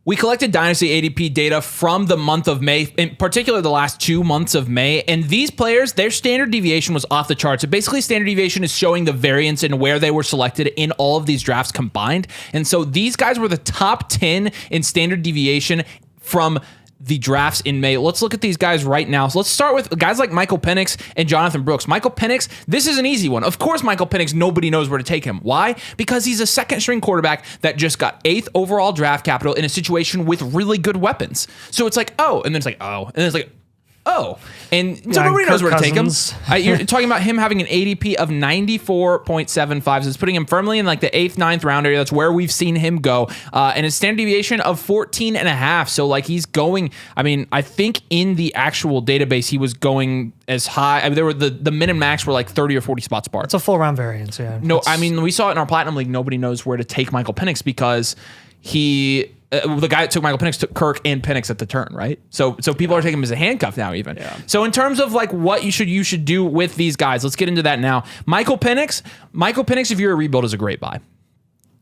We collected Dynasty ADP data from the month of May, in particular the last 2 months of May, and these players, their standard deviation was off the charts. So basically, standard deviation is showing the variance in where they were selected in all of these drafts combined. And so these guys were the top 10 in standard deviation from the drafts in May. Let's look at these guys right now. So let's start with guys like Michael Penix and Jonathan Brooks. Michael Penix, this is an easy one. Of course, Michael Penix, nobody knows where to take him. Why? Because he's a second string quarterback that just got 8th overall draft capital in a situation with really good weapons. So it's like, oh, and then it's like, oh, and then it's like, oh, and so nobody knows where to take him. You're talking about him having an ADP of 94.75, so it's putting him firmly in like the 8th, 9th round area. That's where we've seen him go, and his standard deviation of 14.5. So like he's going. I mean, I think in the actual database he was going as high. I mean, there were the min and max were like 30 or 40 spots apart. It's a full round variance. Yeah. No, I mean we saw it in our Platinum League. Nobody knows where to take Michael Penix because he. The guy that took Michael Penix took Kirk and Penix at the turn, right? So people are taking him as a handcuff now, even. Yeah. So in terms of like what you should do with these guys, let's get into that now. Michael Penix, if you're a rebuild, is a great buy.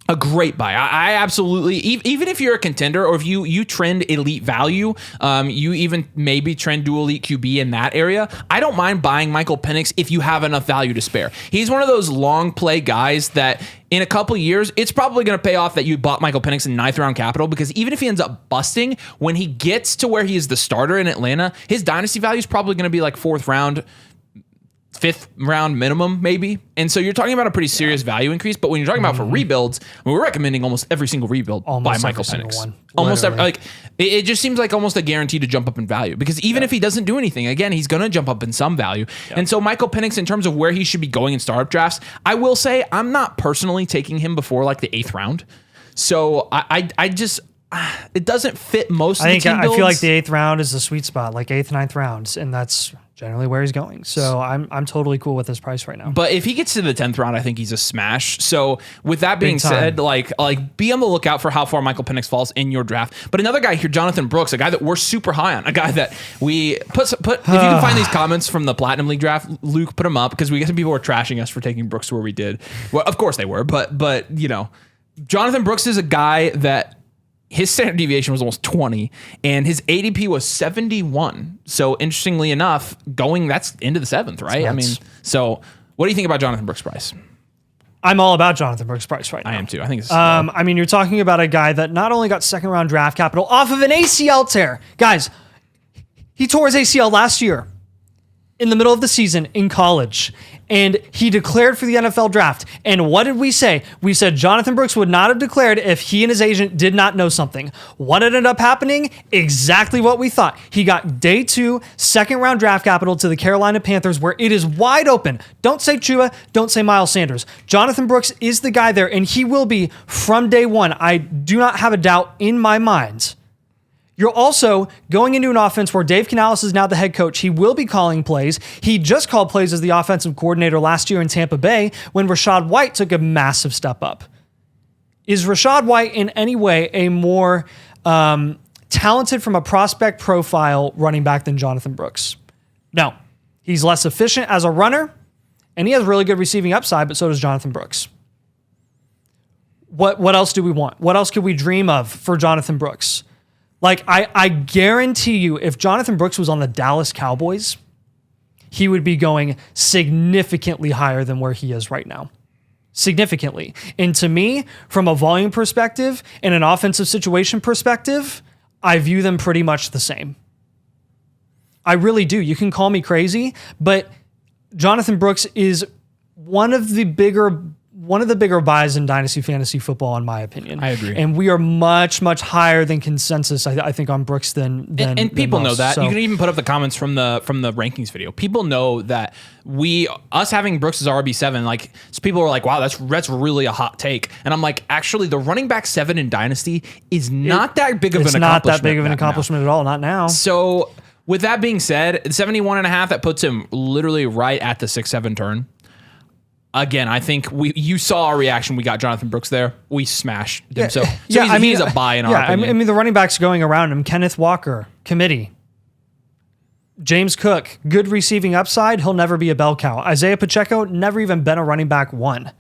A great buy. I absolutely, even if you're a contender or if you trend elite value, you even maybe trend dual elite QB in that area, I don't mind buying Michael Penix if you have enough value to spare. He's one of those long play guys that in a couple years, it's probably going to pay off that you bought Michael Penix in 9th round capital, because even if he ends up busting, when he gets to where he is the starter in Atlanta, his dynasty value is probably going to be like 4th round, 5th round minimum, maybe. And so you're talking about a pretty serious value increase. But when you're talking about for rebuilds, I mean, we're recommending almost every single rebuild by Michael Penix. Almost every, like it just seems like almost a guarantee to jump up in value, because even if he doesn't do anything, again, he's going to jump up in some value. And so Michael Penix, in terms of where he should be going in startup drafts, I will say I'm not personally taking him before like the 8th round. So I just it doesn't fit most of the team builds. I feel like the 8th round is the sweet spot, like 8th, 9th rounds, and that's generally where he's going. So I'm totally cool with his price right now. But if he gets to the 10th round, I think he's a smash. So with that being said, like be on the lookout for how far Michael Penix falls in your draft. But another guy here, Jonathan Brooks, a guy that we're super high on, a guy that we put if you can find these comments from the Platinum League draft, Luke, put them up, because we get some people were trashing us for taking Brooks where we did. Well, of course they were, but you know, Jonathan Brooks is a guy that his standard deviation was almost 20 and his ADP was 71. So interestingly enough, that's into the 7th, right? I mean, so what do you think about Jonathan Brooks' price? I'm all about Jonathan Brooks' price right now. I am too. I think it's I mean, you're talking about a guy that not only got 2nd round draft capital off of an ACL tear. Guys, he tore his ACL last year in the middle of the season in college, and he declared for the NFL draft. And what did we say? We said Jonathan Brooks would not have declared if he and his agent did not know something. What ended up happening? Exactly what we thought. He got day 2, 2nd round draft capital to the Carolina Panthers, where it is wide open. Don't say Chua, don't say Miles Sanders. Jonathan Brooks is the guy there, and he will be from day 1. I do not have a doubt in my mind. You're also going into an offense where Dave Canales is now the head coach. He will be calling plays. He just called plays as the offensive coordinator last year in Tampa Bay when Rachaad White took a massive step up. Is Rachaad White in any way a more talented from a prospect profile running back than Jonathan Brooks? No. He's less efficient as a runner, and he has really good receiving upside, but so does Jonathan Brooks. What else do we want? What else could we dream of for Jonathan Brooks? Like, I guarantee you, if Jonathan Brooks was on the Dallas Cowboys, he would be going significantly higher than where he is right now. Significantly. And to me, from a volume perspective and an offensive situation perspective, I view them pretty much the same. I really do. You can call me crazy, but Jonathan Brooks is one of the bigger buys in Dynasty Fantasy Football, in my opinion. I agree. And we are much, much higher than consensus, I think, on Brooks than and people than most. know that. So, you can even put up the comments from the rankings video. People know that us having Brooks as RB7, like, so people are like, wow, that's really a hot take. And I'm like, actually, the running back 7 in Dynasty is not that big of an accomplishment. It's not that big of an accomplishment at all, not now. So with that being said, 71.5, that puts him literally right at the 6-7 turn. Again, I think you saw our reaction. We got Jonathan Brooks there. We smashed him. So he's a buy in our opinion. I mean, the running backs going around him, Kenneth Walker, committee. James Cook, good receiving upside. He'll never be a bell cow. Isaiah Pacheco, never even been a running back 1.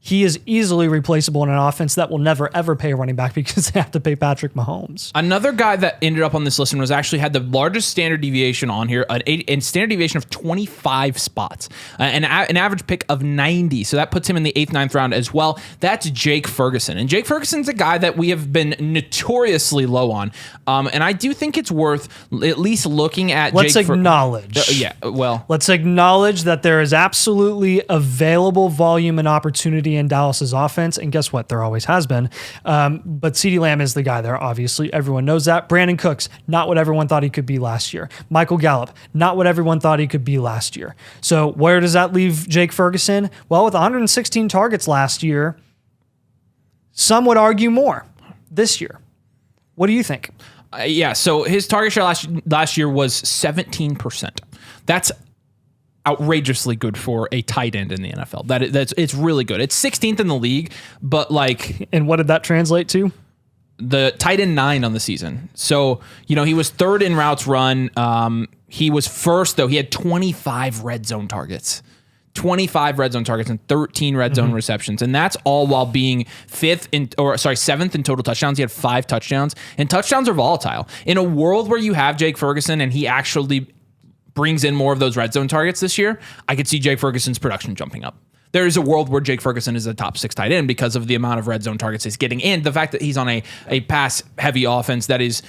he is easily replaceable in an offense that will never ever pay a running back because they have to pay Patrick Mahomes. Another guy that ended up on this list and was actually had the largest standard deviation on here, a standard deviation of 25 spots, an average pick of 90. So that puts him in the 8th, 9th round as well. That's Jake Ferguson. And Jake Ferguson's a guy that we have been notoriously low on. And I do think it's worth at least looking at Let's acknowledge that there is absolutely available volume and opportunity in Dallas's offense, and guess what? There always has been. But CeeDee Lamb is the guy there, obviously. Everyone knows that. Brandon Cooks, not what everyone thought he could be last year. Michael Gallup, not what everyone thought he could be last year. So where does that leave Jake Ferguson? Well, with 116 targets last year, some would argue more this year. What do you think? So his target share last year was 17%. That's outrageously good for a tight end in the NFL. It's really good. It's 16th in the league, but and what did that translate to? The tight end 9 on the season. So, he was 3rd in routes run. He was 1st though. He had 25 red zone targets. 25 red zone targets and 13 red zone receptions. And that's all while being 7th in total touchdowns. He had 5 touchdowns, and touchdowns are volatile. In a world where you have Jake Ferguson and he actually brings in more of those red zone targets this year, I could see Jake Ferguson's production jumping up. There is a world where Jake Ferguson is a top 6 tight end because of the amount of red zone targets he's getting and the fact that he's on a pass heavy offense that is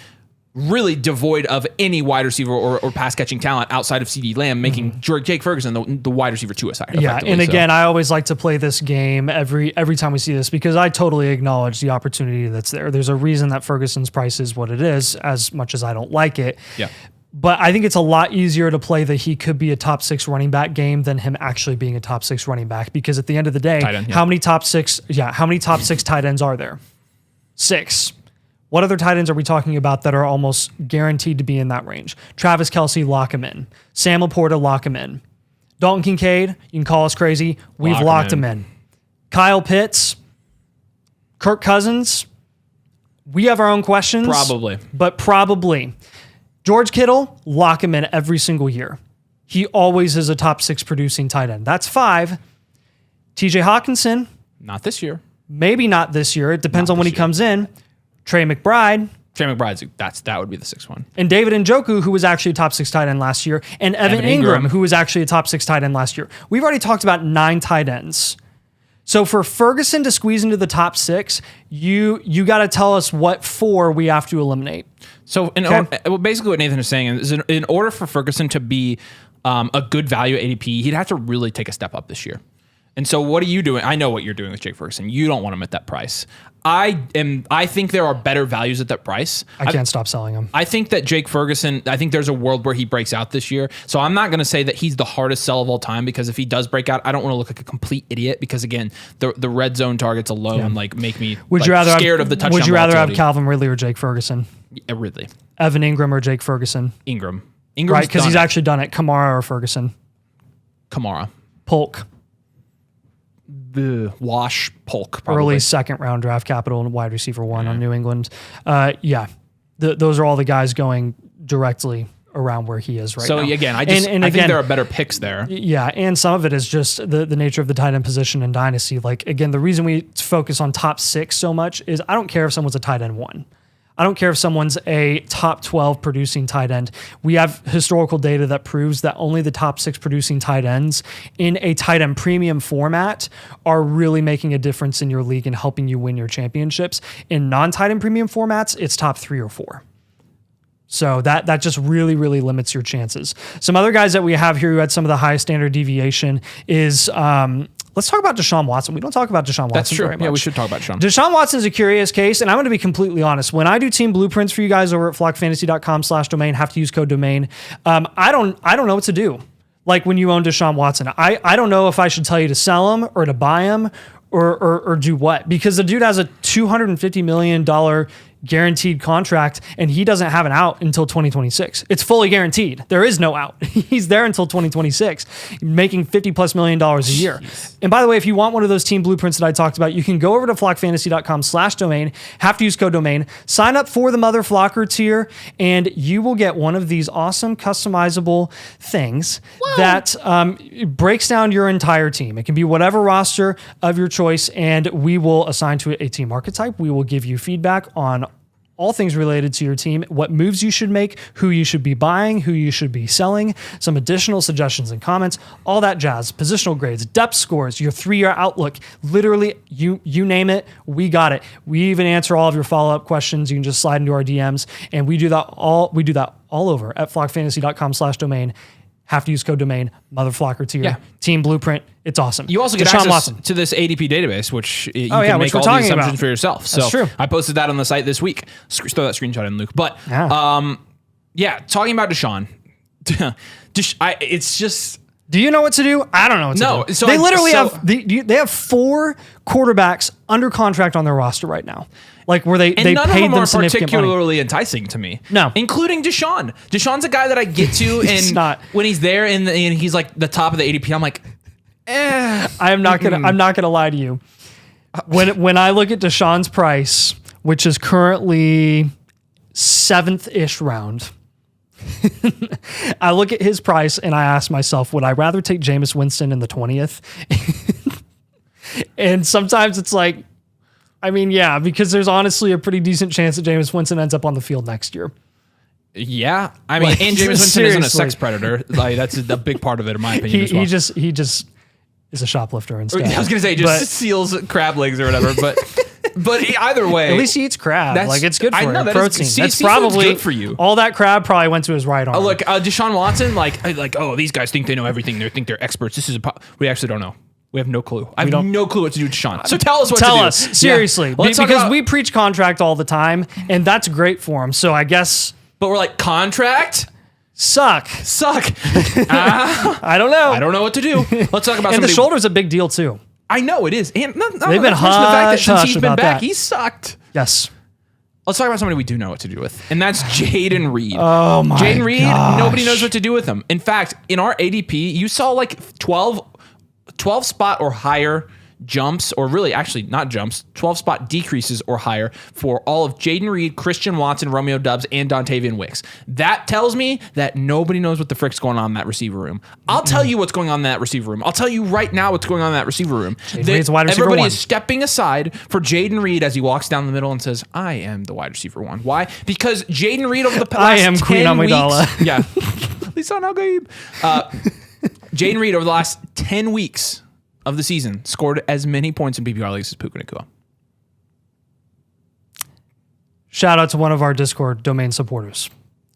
really devoid of any wide receiver or pass catching talent outside of CeeDee Lamb, making Jake Ferguson the wide receiver 2 aside. Yeah, and again, I always like to play this game every time we see this because I totally acknowledge the opportunity that's there. There's a reason that Ferguson's price is what it is, as much as I don't like it. Yeah. But I think it's a lot easier to play that he could be a top 6 running back game than him actually being a top 6 running back, because at the end of the day, how many top 6 tight ends are there? 6. What other tight ends are we talking about that are almost guaranteed to be in that range? Travis Kelce, lock him in. Sam Laporta, lock him in. Dalton Kincaid, you can call us crazy. We've locked him in. Kyle Pitts, Kirk Cousins, we have our own questions. Probably. George Kittle, lock him in every single year. He always is a top 6 producing tight end. That's 5. TJ Hawkinson. Not this year. Maybe not this year. It depends on when he comes in. Trey McBride. That would be the 6th one. And David Njoku, who was actually a top 6 tight end last year. And Evan Ingram, who was actually a top 6 tight end last year. We've already talked about 9 tight ends. So for Ferguson to squeeze into the top 6, you got to tell us what 4 we have to eliminate. So basically what Nathan is saying is in order for Ferguson to be a good value at ADP, he'd have to really take a step up this year. And so what are you doing? I know what you're doing with Jake Ferguson. You don't want him at that price. I think there are better values at that price. I can't stop selling him. I think that Jake Ferguson, I think there's a world where he breaks out this year. So I'm not going to say that he's the hardest sell of all time, because if he does break out, I don't want to look like a complete idiot, because again, the red zone targets alone make me scared of the touchdown. Would you rather have Calvin Ridley or Jake Ferguson? Ridley. Evan Ingram or Jake Ferguson? Ingram's right, because he's actually done it. Kamara or Ferguson? Kamara. Polk. The Wash Polk. Probably. Early 2nd round draft capital and wide receiver 1 on New England. Those are all the guys going directly around where he is right now. So again, I think there are better picks there. Yeah, and some of it is just the nature of the tight end position in Dynasty. Like, again, the reason we focus on top 6 so much is I don't care if someone's a tight end 1. I don't care if someone's a top 12 producing tight end. We have historical data that proves that only the top 6 producing tight ends in a tight end premium format are really making a difference in your league and helping you win your championships. In non-tight end premium formats, it's top 3 or 4. So that just really, really limits your chances. Some other guys that we have here who had some of the highest standard deviation is... let's talk about Deshaun Watson. We don't talk about Deshaun Watson. That's true. Very much. Yeah, we should talk about Deshaun. Deshaun Watson is a curious case, and I'm going to be completely honest. When I do team blueprints for you guys over at flockfantasy.com/domain, have to use code domain. I don't know what to do. Like when you own Deshaun Watson, I don't know if I should tell you to sell him or to buy him or do what, because the dude has a $250 million guaranteed contract, and he doesn't have an out until 2026. It's fully guaranteed. There is no out. He's there until 2026, making $50+ million a year. And by the way, if you want one of those team blueprints that I talked about, you can go over to flockfantasy.com/domain, have to use code domain, sign up for the Mother Flocker tier, and you will get one of these awesome customizable things that breaks down your entire team. It can be whatever roster of your choice, and we will assign to it a team archetype. We will give you feedback on all things related to your team, what moves you should make, who you should be buying, who you should be selling, some additional suggestions and comments, all that jazz, positional grades, depth scores, your 3-year outlook, literally you name it, we got it. We even answer all of your follow-up questions. You can just slide into our DMs, and we do that all over at flockfantasy.com/domain. Have to use code domain, Mother Flocker tier, team blueprint. It's awesome. You also get access to this ADP database, which you can make all the assumptions for yourself. So true. I posted that on the site this week. Throw that screenshot in, Luke. But talking about Deshaun, it's just. Do you know what to do? I don't know what to do. So they literally have 4 quarterbacks under contract on their roster right now. Like where they paid them significant money. None of them are particularly enticing to me. No. Including Deshaun. Deshaun's a guy that I get to, and when he's there and he's like the top of the ADP, I'm like, I'm not gonna lie to you. When I look at Deshaun's price, which is currently 7th-ish round, I look at his price and I ask myself, would I rather take Jameis Winston in the 20th? And sometimes it's like, I mean, yeah, because there's honestly a pretty decent chance that Jameis Winston ends up on the field next year. Yeah, I mean, and Jameis Winston isn't a sex predator. Like that's a big part of it, in my opinion. As well. He just is a shoplifter instead. I was gonna say just steals crab legs or whatever, but either way, at least he eats crab. Like it's good for him. Protein. That's probably good for you. All that crab probably went to his right arm. Look, Deshaun Watson, these guys think they know everything. They think they're experts. We actually don't know. We have no clue. I have no clue what to do with Deshaun. So tell us what to do. Tell us, seriously. Yeah. Because we preach contract all the time, and that's great for him. So I guess... But we're like, contract? Suck. I don't know. I don't know what to do. Let's talk about and the shoulder's a big deal, too. I know it is. And they've been hush since he's been back, that. He sucked. Yes. Let's talk about somebody we do know what to do with, and that's Jayden Reed. Oh, my Jayden Reed, nobody knows what to do with him. In fact, in our ADP, you saw like 12 spot or higher jumps, or really actually not jumps, 12 spot decreases or higher for all of Jayden Reed, Christian Watson, Romeo Doubs, and Dontavian Wicks. That tells me that nobody knows what the frick's going on in that receiver room. I'll tell you what's going on in that receiver room. I'll tell you right now what's going on in that receiver room. Everybody is stepping aside for Jayden Reed as he walks down the middle and says, I am the wide receiver 1. Why? Because Jayden Reed over the past I am Queen Amidala. Yeah. Lisa Al-Gaib. Jayden Reed over the last 10 weeks of the season scored as many points in PPR leagues as Puka Nacua. Shout out to one of our Discord domain supporters,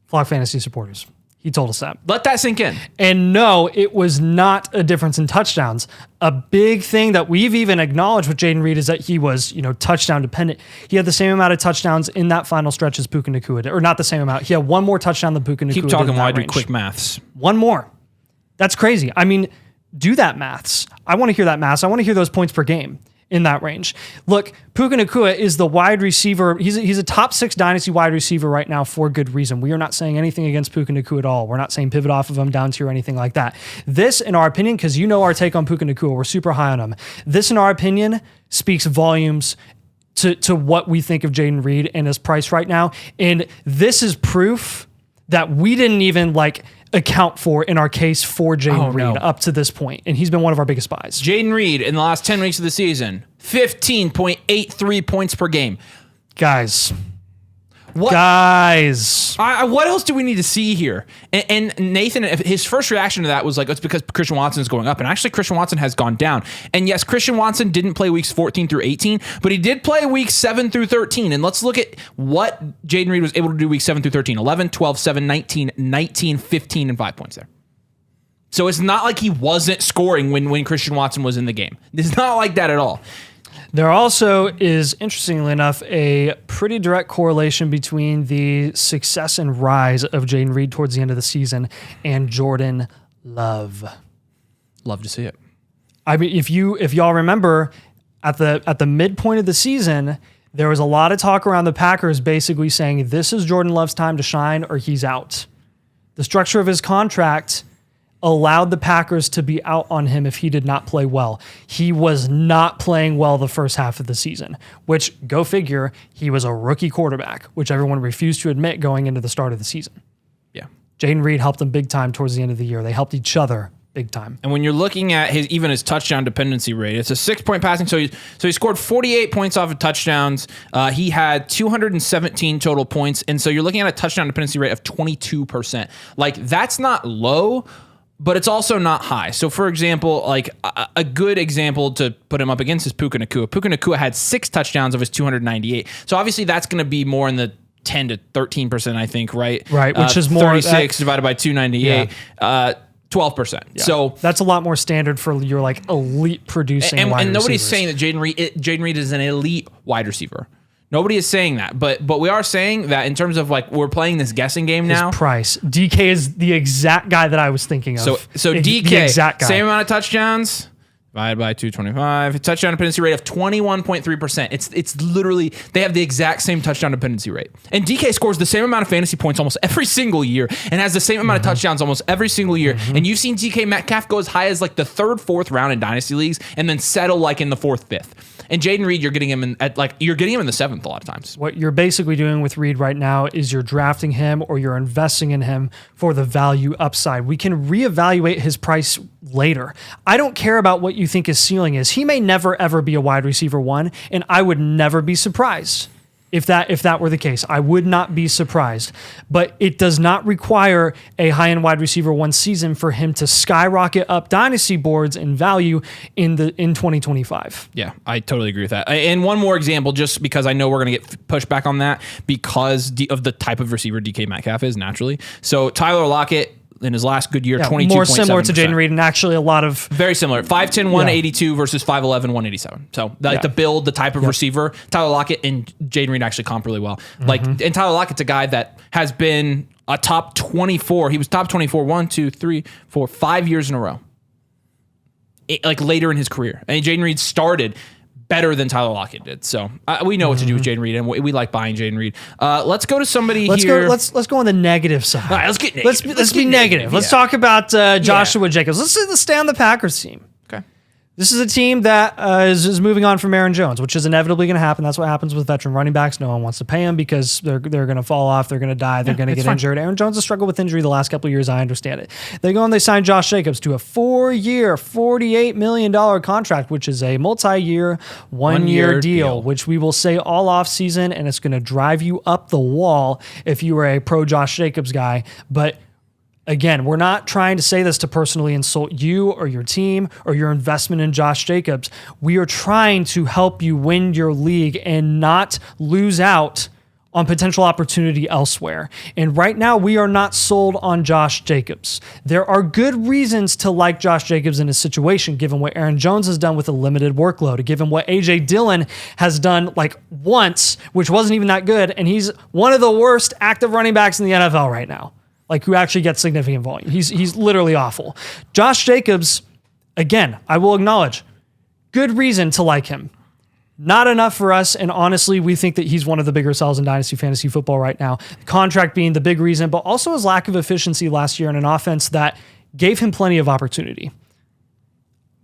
Flock Fantasy supporters. He told us that. Let that sink in. And no, it was not a difference in touchdowns. A big thing that we've even acknowledged with Jayden Reed is that he was, touchdown dependent. He had the same amount of touchdowns in that final stretch as Puka Nacua did, or not the same amount. He had one more touchdown than Puka Nacua did. Keep talking while I do quick maths. One more. That's crazy. I mean, do that maths. I want to hear that maths. I want to hear those points per game in that range. Look, Puka Nacua is the wide receiver. He's a top 6 dynasty wide receiver right now for good reason. We are not saying anything against Puka Nacua at all. We're not saying pivot off of him down to or anything like that. This, in our opinion, because you know our take on Puka Nacua, we're super high on him. This, in our opinion, speaks volumes to what we think of Jayden Reed and his price right now. And this is proof that we didn't even account for in our case for Jayden Reed up to this point. And he's been one of our biggest buys. Jayden Reed in the last 10 weeks of the season, 15.83 points per game. Guys. What else do we need to see here? And Nathan, his first reaction to that was it's because Christian Watson is going up. And actually, Christian Watson has gone down. And yes, Christian Watson didn't play weeks 14 through 18, but he did play weeks 7 through 13. And let's look at what Jayden Reed was able to do weeks 7 through 13. 11, 12, 7, 19, 19, 15, and 5 points there. So it's not like he wasn't scoring when Christian Watson was in the game. It's not like that at all. There also is, interestingly enough, a pretty direct correlation between the success and rise of Jayden Reed towards the end of the season and Jordan Love. Love to see it. I mean, if y'all remember, at the midpoint of the season, there was a lot of talk around the Packers basically saying this is Jordan Love's time to shine or he's out. The structure of his contract allowed the Packers to be out on him if he did not play well. He was not playing well the first half of the season, which, go figure, he was a rookie quarterback, which everyone refused to admit going into the start of the season. Yeah. Jaden Reed helped him big time towards the end of the year. They helped each other big time. And when you're looking at his touchdown dependency rate, it's a 6-point passing. So he scored 48 points off of touchdowns. He had 217 total points. And so you're looking at a touchdown dependency rate of 22%. Like, that's not low, but it's also not high. So, for example, like a good example to put him up against is Puka Nacua. Puka Nacua had 6 touchdowns of his 298. So obviously that's going to be more in the 10 to 13%, I think, right? Right, which is more 36 divided by 298. 12%. Yeah. So that's a lot more standard for your like elite producing wide and nobody's receivers. saying that Jaden Reed is an elite wide receiver. Nobody is saying that, but we are saying that in terms of like we're playing this guessing game now. His price. DK is the exact guy that I was thinking of. So DK, the exact guy. Same amount of touchdowns, divided by 225. A touchdown dependency rate of 21.3%. It's literally, they have the exact same touchdown dependency rate. And DK scores the same amount of fantasy points almost every single year and has the same amount of touchdowns almost every single year. And you've seen DK Metcalf go as high as like the 3rd, 4th round in dynasty leagues and then settle like in the 4th, 5th. And Jaden Reed, you're getting him in the 7th a lot of times. What you're basically doing with Reed right now is you're drafting him or you're investing in him for the value upside. We can reevaluate his price later. I don't care about what you think his ceiling is. He may never ever be a wide receiver 1, and I would never be surprised if that were the case. I would not be surprised. But it does not require a high-end wide receiver 1 season for him to skyrocket up dynasty boards in value in 2025. Yeah, I totally agree with that. And one more example, just because I know we're going to get pushed back on that because of the type of receiver DK Metcalf is naturally. So Tyler Lockett, in his last good year, 22.7%. More similar to Jaden Reed, and actually a lot of... Very similar. 5'10", 182 versus 5'11", 187. So the build, the type of receiver, Tyler Lockett and Jaden Reed actually comp really well. Like, and Tyler Lockett's a guy that has been a top 24. He was top 24 5 years in a row. Like later in his career. And Jaden Reed started better than Tyler Lockett did. So we know what to do with Jaden Reed, and we like buying Jaden Reed. Let's go to somebody here. Let's go on the negative side. All right, let's get negative. Let's be negative. Let's talk about Joshua Jacobs. Let's stay on the Packers team. Okay. This is a team that is moving on from Aaron Jones, which is inevitably going to happen. That's what happens with veteran running backs. No one wants to pay them because they're going to fall off. They're going to die. They're going to get injured. Aaron Jones has struggled with injury the last couple of years. I understand it. They go and they sign Josh Jacobs to a 4-year, $48 million contract, which is a multi-year, one-year deal, which we will say all off season, and it's going to drive you up the wall if you are a pro Josh Jacobs guy. But again, we're not trying to say this to personally insult you or your team or your investment in Josh Jacobs. We are trying to help you win your league and not lose out on potential opportunity elsewhere. And right now, we are not sold on Josh Jacobs. There are good reasons to like Josh Jacobs in his situation, given what Aaron Jones has done with a limited workload, given what A.J. Dillon has done like once, which wasn't even that good, and he's one of the worst active running backs in the NFL right now. Like, who actually gets significant volume. He's literally awful. Josh Jacobs, again, I will acknowledge, good reason to like him. Not enough for us, and honestly, we think that he's one of the bigger sells in Dynasty Fantasy Football right now. Contract being the big reason, but also his lack of efficiency last year in an offense that gave him plenty of opportunity.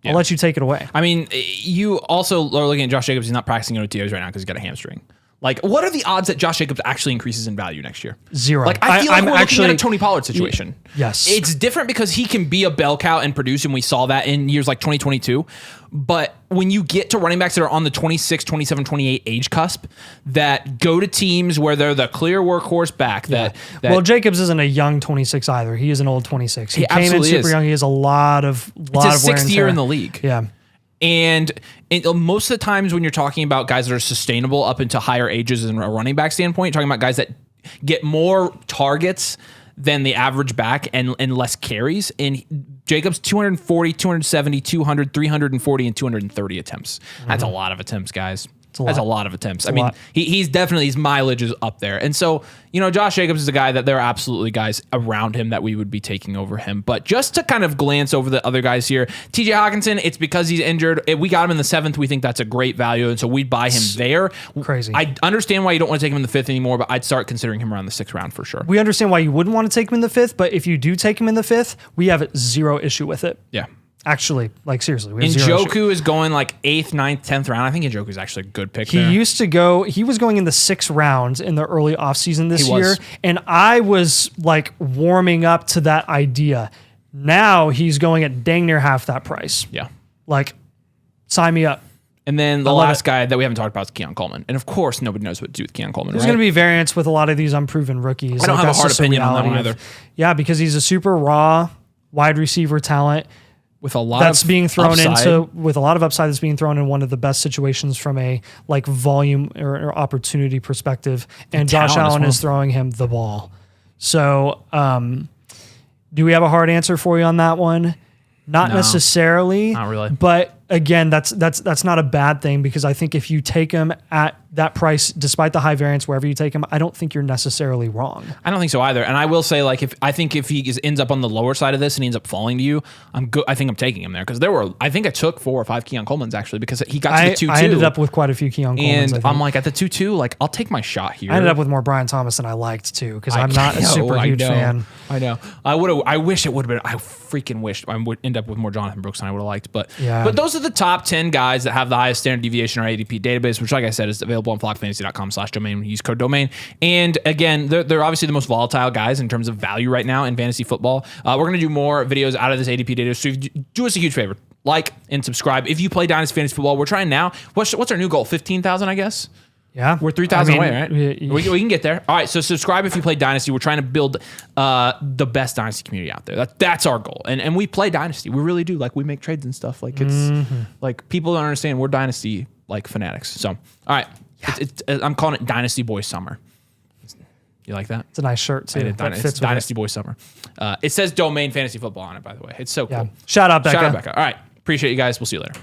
Yeah. I'll let you take it away. I mean, you also are looking at Josh Jacobs. He's not practicing on OTAs right now because he's got a hamstring. Like, what are the odds that Josh Jacobs actually increases in value next year? 0. Like, I feel like we're looking at a Tony Pollard situation. Yes. It's different because he can be a bell cow and produce, and we saw that in years like 2022. But when you get to running backs that are on the 26, 27, 28 age cusp that go to teams where they're the clear workhorse back, well, Jacobs isn't a young 26 either. He is an old 26. He came in super young. He has a lot of wear and tear. It's his 6th year in the league. Yeah. And most of the times when you're talking about guys that are sustainable up into higher ages in a running back standpoint, you're talking about guys that get more targets than the average back and less carries. And Jacobs, 240, 270, 200, 340, and 230 attempts. That's a lot of attempts, guys. That's a lot of attempts. I mean, he's definitely, his mileage is up there. And so, Josh Jacobs is a guy that there are absolutely guys around him that we would be taking over him. But just to kind of glance over the other guys here, TJ Hawkinson, it's because he's injured. We got him in the 7th. We think that's a great value. And so we'd buy him there. Crazy. I understand why you don't want to take him in the 5th anymore, but I'd start considering him around the 6th round for sure. We understand why you wouldn't want to take him in the 5th, but if you do take him in the 5th, we have zero issue with it. Yeah. Actually, seriously. We have Njoku is going like 8th, 9th, 10th round. I think Njoku is actually a good pick there. He was going in the 6th round in the early offseason this year, and I was like warming up to that idea. Now he's going at dang near half that price. Yeah. Like, sign me up. And then the last guy that we haven't talked about is Keon Coleman. And of course, nobody knows what to do with Keon Coleman. There's going to be variance with a lot of these unproven rookies. I don't have a hard opinion on that one either. Yeah, because he's a super raw wide receiver talent. With a lot that's of being thrown upside. with a lot of upside that's being thrown in one of the best situations from a like volume or opportunity perspective, and Josh Allen is throwing him the ball. So, do we have a hard answer for you on that one? Not necessarily. Not really. But again, that's not a bad thing, because I think if you take him at that price, despite the high variance, wherever you take him, I don't think you're necessarily wrong. I don't think so either. And I will say, like, if he ends up on the lower side of this and he ends up falling to you, I'm good. I think I'm taking him there, because I think I took 4 or 5 Keon Colemans actually, because he got to the 2-2. I ended up with quite a few Keon Colemans. And I'm like, at the 2-2, like, I'll take my shot here. I ended up with more Brian Thomas than I liked too, because I'm not a super huge fan. I know. I wish it would have been. I freaking wished I would end up with more Jonathan Brooks than I would have liked. But those are the top 10 guys that have the highest standard deviation in our ADP database, which, like I said, is available on flockfantasy.com/domain. Use code domain. And again, they're obviously the most volatile guys in terms of value right now in fantasy football. We're going to do more videos out of this ADP data. So do us a huge favor. Like and subscribe. If you play Dynasty Fantasy Football, we're trying now. What's our new goal? 15,000, I guess? Yeah. We're 3,000 away, right? We can get there. All right, so subscribe if you play Dynasty. We're trying to build the best Dynasty community out there. That's our goal. And we play Dynasty. We really do. Like, we make trades and stuff. Like, it's like, people don't understand we're Dynasty like fanatics. So, all right. Yeah. I'm calling it Dynasty Boy Summer. You like that? It's a nice shirt too. It's Dynasty Boy Summer. It says Domain Fantasy Football on it, by the way. It's so cool. Shout out, Becca. All right. Appreciate you guys. We'll see you later.